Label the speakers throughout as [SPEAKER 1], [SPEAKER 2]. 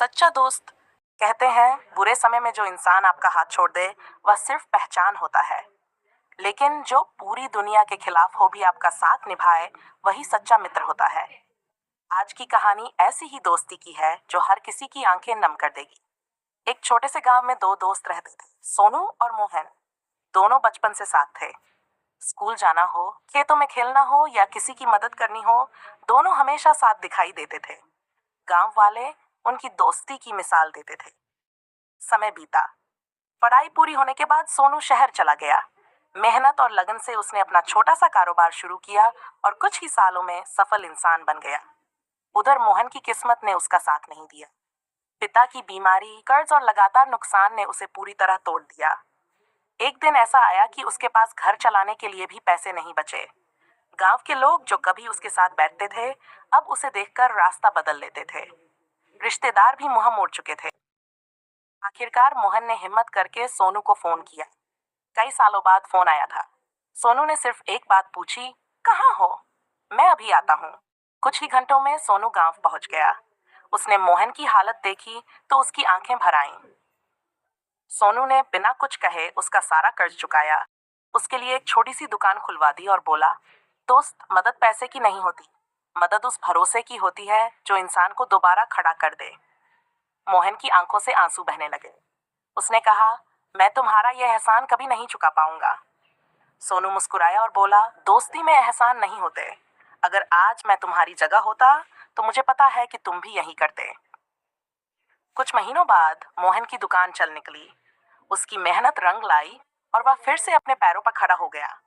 [SPEAKER 1] सच्चा दोस्त कहते हैं बुरे समय में जो इंसान आपका हाथ छोड़ दे वह सिर्फ पहचान होता है, लेकिन जो पूरी दुनिया के खिलाफ हो भी आपका साथ निभाए वही सच्चा मित्र होता है। आज की कहानी ऐसी ही दोस्ती की है जो हर किसी की आंखें नम कर देगी। एक छोटे से गांव में दो दोस्त रहते थे, सोनू और मोहन। दोनों बचपन से साथ थे। स्कूल जाना हो, खेतों में खेलना हो या किसी की मदद करनी हो, दोनों हमेशा साथ दिखाई देते थे। गांव वाले उनकी दोस्ती की मिसाल देते थे। समय बीता। पढ़ाई पूरी होने के बाद सोनू शहर चला गया। मेहनत और लगन से उसने अपना छोटा सा कारोबार शुरू किया और कुछ ही सालों में सफल इंसान बन गया। उधर मोहन की किस्मत ने उसका साथ नहीं दिया। पिता की बीमारी, कर्ज और लगातार नुकसान ने उसे पूरी तरह तोड़ दिया। एक दिन ऐसा आया कि उसके पास घर चलाने के लिए भी पैसे नहीं बचे। गांव के लोग जो कभी उसके साथ बैठते थे, अब उसे देखकर रास्ता बदल लेते थे। रिश्तेदार भी मुंह मोड़ चुके थे। आखिरकार मोहन ने हिम्मत करके सोनू को फोन किया। कई सालों बाद फोन आया था। सोनू ने सिर्फ एक बात पूछी, कहाँ हो? मैं अभी आता हूँ। कुछ ही घंटों में सोनू गांव पहुंच गया। उसने मोहन की हालत देखी तो उसकी आंखें भर आईं। सोनू ने बिना कुछ कहे उसका सारा कर्ज चुकाया, उसके लिए एक छोटी सी दुकान खुलवा दी और बोला, दोस्त, मदद पैसे की नहीं होती, मदद उस भरोसे की होती है जो इंसान को दोबारा खड़ा कर दे। मोहन की आंखों से आंसू बहने लगे। उसने कहा, मैं तुम्हारा यह एहसान कभी नहीं चुका पाऊंगा। सोनू मुस्कुराया और बोला, दोस्ती में एहसान नहीं होते। अगर आज मैं तुम्हारी जगह होता तो मुझे पता है कि तुम भी यही करते। कुछ महीनों बाद मोहन की दुकान चल निकली। उसकी मेहनत रंग लाई और वह फिर से अपने पैरों पर खड़ा हो गया।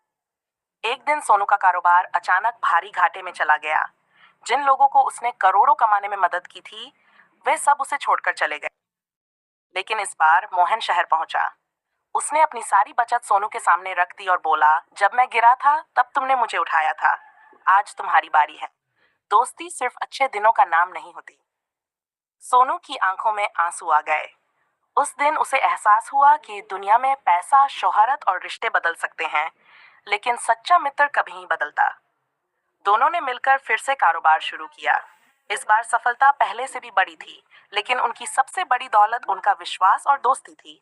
[SPEAKER 1] एक दिन सोनू का कारोबार अचानक भारी घाटे में चला गया। जिन लोगों को उसने करोड़ों कमाने में मदद की थी, वे सब उसे छोड़कर चले गए। लेकिन इस बार मोहन शहर पहुंचा। उसने अपनी सारी बचत सोनू के सामने रख दी और बोला, जब मैं गिरा था तब तुमने मुझे उठाया था, आज तुम्हारी बारी है। दोस्ती सिर्फ अच्छे दिनों का नाम नहीं होती। सोनू की आंखों में आंसू आ गए। उस दिन उसे एहसास हुआ कि दुनिया में पैसा, शोहरत और रिश्ते बदल सकते हैं, लेकिन सच्चा मित्र कभी नहीं बदलता। दोनों ने मिलकर फिर से कारोबार शुरू किया। इस बार सफलता पहले से भी बड़ी थी, लेकिन उनकी सबसे बड़ी दौलत उनका विश्वास और दोस्ती थी।